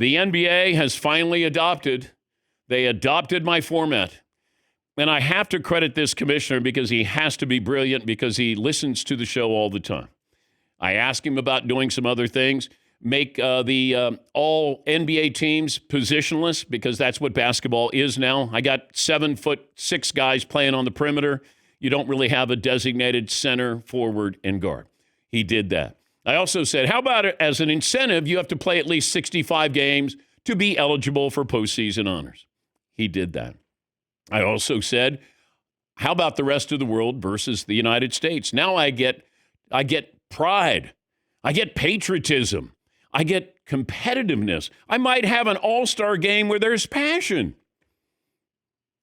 The NBA has finally adopted. They adopted my format. And I have to credit this commissioner because he has to be brilliant because he listens to the show all the time. I asked him about doing some other things. Make the all NBA teams positionless because that's what basketball is now. I got 7'6" guys playing on the perimeter. You don't really have a designated center, forward, and guard. He did that. I also said, how about it as an incentive, you have to play at least 65 games to be eligible for postseason honors. He did that. I also said, how about the rest of the world versus the United States? Now I get pride. I get patriotism. I get competitiveness. I might have an all-star game where there's passion.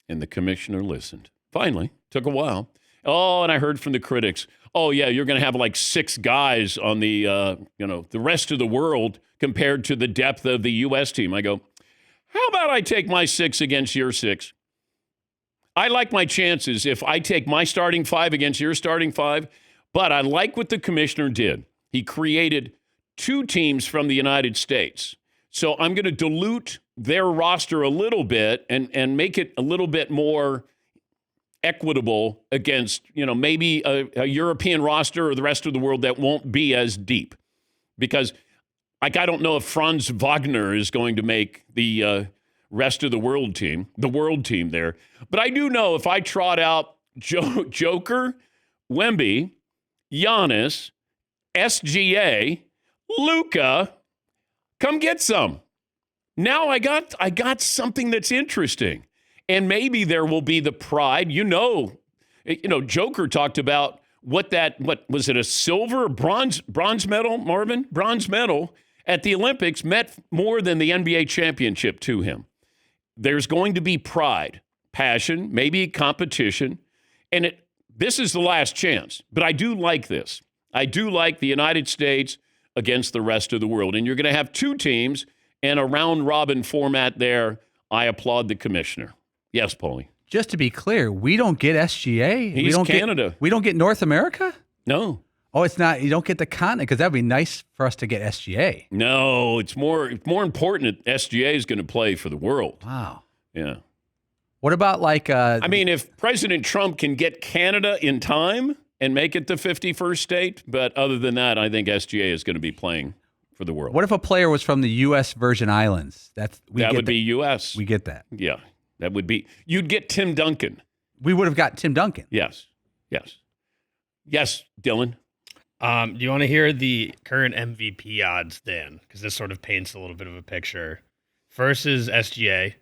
And the commissioner listened. Finally, took a while. Oh, and I heard from the critics, oh, yeah, you're going to have like 6 guys on the, the rest of the world compared to the depth of the U.S. team. I go, how about I take my 6 against your 6? I like my chances if I take my starting 5 against your starting 5, but I like what the commissioner did. He created 2 teams from the United States. So I'm going to dilute their roster a little bit and make it a little bit more equitable against, maybe a European roster or the rest of the world that won't be as deep. Because, I don't know if Franz Wagner is going to make the rest of the world team there. But I do know if I trot out Joker, Wemby, Giannis, SGA, Luka, come get some. Now I got something that's interesting. And maybe there will be the pride. Joker talked about what was it, a silver or bronze medal, Marvin? Bronze medal at the Olympics meant more than the NBA championship to him. There's going to be pride, passion, maybe competition. And this is the last chance. But I do like this. I do like the United States against the rest of the world. And you're going to have 2 teams and a round-robin format there. I applaud the commissioner. Yes, Paulie. Just to be clear, we don't get SGA. He's Canada. We don't get North America? No. Oh, it's not. You don't get the continent because that would be nice for us to get SGA. No, it's more important that SGA is going to play for the world. Wow. Yeah. What about if President Trump can get Canada in time and make it the 51st state, but other than that, I think SGA is going to be playing for the world. What if a player was from the U.S. Virgin Islands? That would be U.S. We get that. Yeah. That would be, you'd get Tim Duncan. We would have got Tim Duncan. Yes, Dylan. Do you want to hear the current MVP odds, Dan? Because this sort of paints a little bit of a picture. First is SGA.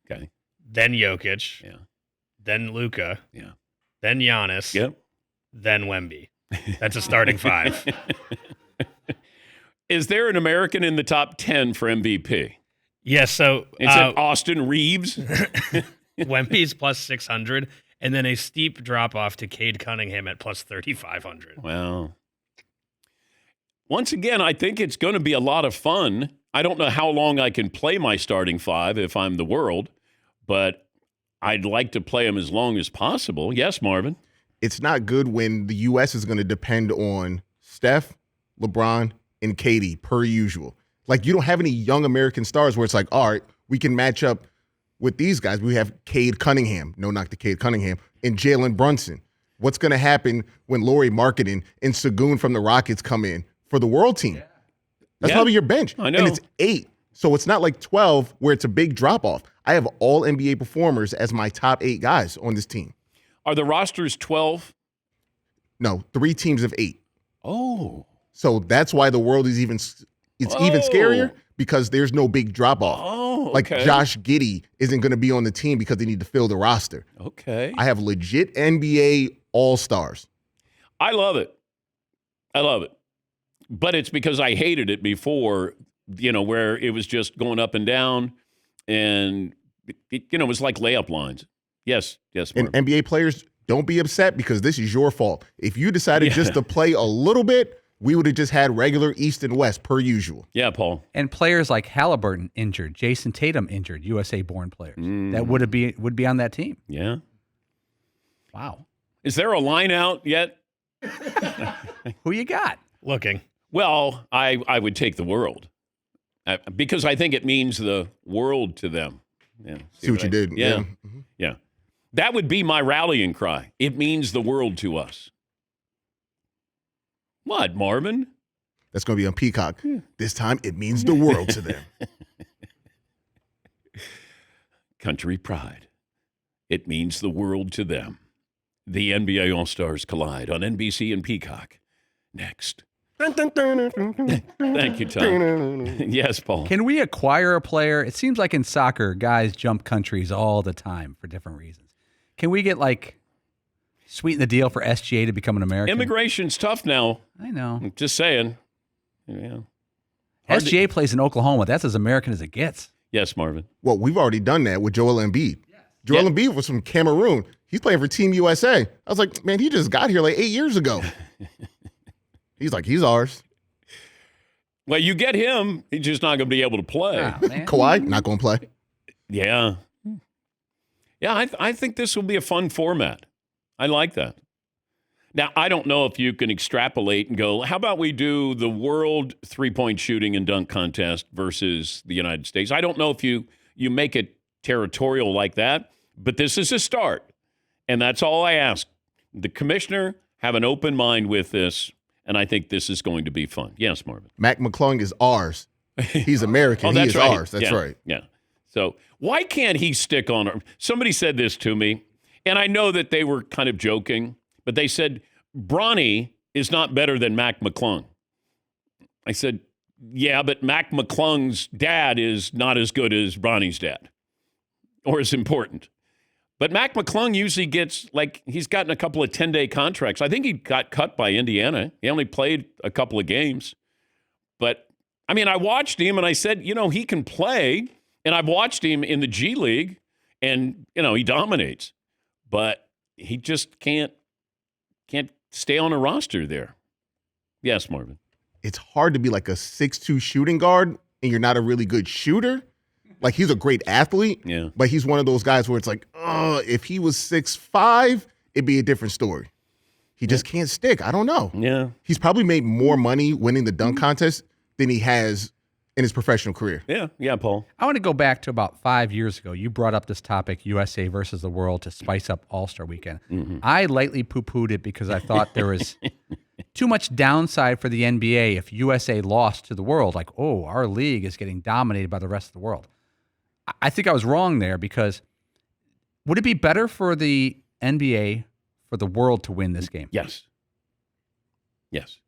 Okay. Then Jokic. Yeah. Then Luka. Yeah. Then Giannis. Yep. Then Wemby. That's a starting 5. Is there an American in the top 10 for MVP? Yes, so is it Austin Reeves? Wemby's plus 600, and then a steep drop off to Cade Cunningham at plus 3,500. Wow. Once again, I think it's going to be a lot of fun. I don't know how long I can play my starting 5 if I'm the world, but I'd like to play them as long as possible. Yes, Marvin? It's not good when the U.S. is going to depend on Steph, LeBron, and KD per usual. Like, you don't have any young American stars where it's like, all right, we can match up with these guys. We have Cade Cunningham, no knock to Cade Cunningham, and Jalen Brunson. What's going to happen when Lauri Markkanen and Sagoon from the Rockets come in for the world team? That's probably your bench. I know. And it's 8. So it's not like 12 where it's a big drop-off. I have all NBA performers as my top 8 guys on this team. Are the rosters 12? No, 3 teams of 8. Oh. So that's why the world is even scarier because there's no big drop-off. Oh, okay. Like Josh Giddey isn't going to be on the team because they need to fill the roster. Okay. I have legit NBA all-stars. I love it. But it's because I hated it before, where it was just going up and down and, it was like layup lines. Yes, and NBA players, don't be upset because this is your fault. If you decided just to play a little bit, we would have just had regular East and West per usual. Yeah, Paul. And players like Halliburton injured, Jason Tatum injured, USA-born players that would be on that team. Yeah. Wow. Is there a line out yet? Who you got? Looking. Well, I would take the world. Because I think it means the world to them. Yeah, See what you did. Yeah. Yeah. That would be my rallying cry. It means the world to us. What, Marvin? That's going to be on Peacock. This time, it means the world to them. Country pride. It means the world to them. The NBA All-Stars collide on NBC and Peacock. Next. Thank you, Tom. Yes, Paul. Can we acquire a player? It seems like in soccer, guys jump countries all the time for different reasons. Can we get sweeten the deal for SGA to become an American? Immigration's tough now. I know. Just saying. Yeah. SGA plays in Oklahoma. That's as American as it gets. Yes, Marvin. Well, we've already done that with Joel Embiid. Joel Embiid was from Cameroon. He's playing for Team USA. I was like, man, he just got here 8 years ago. He's like, he's ours. Well, you get him, he's just not going to be able to play. Oh, man. Kawhi, not going to play. Yeah. Yeah, I think this will be a fun format. I like that. Now, I don't know if you can extrapolate and go, how about we do the world three-point shooting and dunk contest versus the United States? I don't know if you make it territorial like that, but this is a start. And that's all I ask. The commissioner have an open mind with this, and I think this is going to be fun. Yes, Marvin. Mac McClung is ours. He's American. That's he is right. ours. That's right. Yeah. So why can't he stick on? Somebody said this to me, and I know that they were kind of joking, but they said, Bronny is not better than Mac McClung. I said, yeah, but Mac McClung's dad is not as good as Bronny's dad or as important. But Mac McClung usually gets, he's gotten a couple of 10-day contracts. I think he got cut by Indiana. He only played a couple of games. But, I mean, I watched him, and I said, he can play. And I've watched him in the G League, and, he dominates. But he just can't stay on a roster there. Yes, Marvin. It's hard to be like a 6'2" shooting guard, and you're not a really good shooter. He's a great athlete, but he's one of those guys where it's if he was 6'5", it'd be a different story. He just can't stick. I don't know. Yeah. He's probably made more money winning the dunk contest than he has in his professional career. Yeah, Paul. I want to go back to about 5 years ago. You brought up this topic, USA versus the world, to spice up All-Star Weekend. Mm-hmm. I lightly poo-pooed it because I thought there was too much downside for the NBA if USA lost to the world. Our league is getting dominated by the rest of the world. I think I was wrong there, because would it be better for the NBA for the world to win this game? Yes.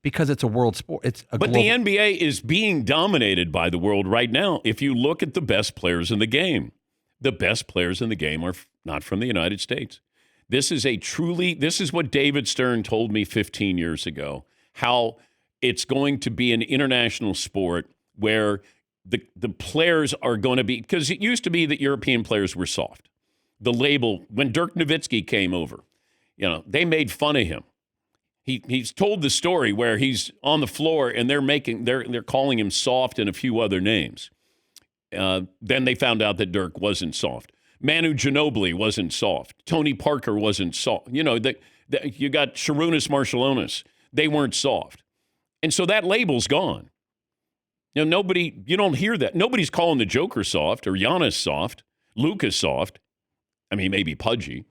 Because it's a world sport. But the NBA is being dominated by the world right now. If you look at the best players in the game, the best players in the game are not from the United States. This is what David Stern told me 15 years ago, how it's going to be an international sport where the players are going to be, because it used to be that European players were soft. The label, when Dirk Nowitzki came over, they made fun of him. He's told the story where he's on the floor and they're calling him soft and a few other names. Then they found out that Dirk wasn't soft. Manu Ginobili wasn't soft. Tony Parker wasn't soft. You got Sharunas Marciulionis. They weren't soft. And so that label's gone. You don't hear that. Nobody's calling the Joker soft or Giannis soft, Luka soft. I mean, maybe pudgy.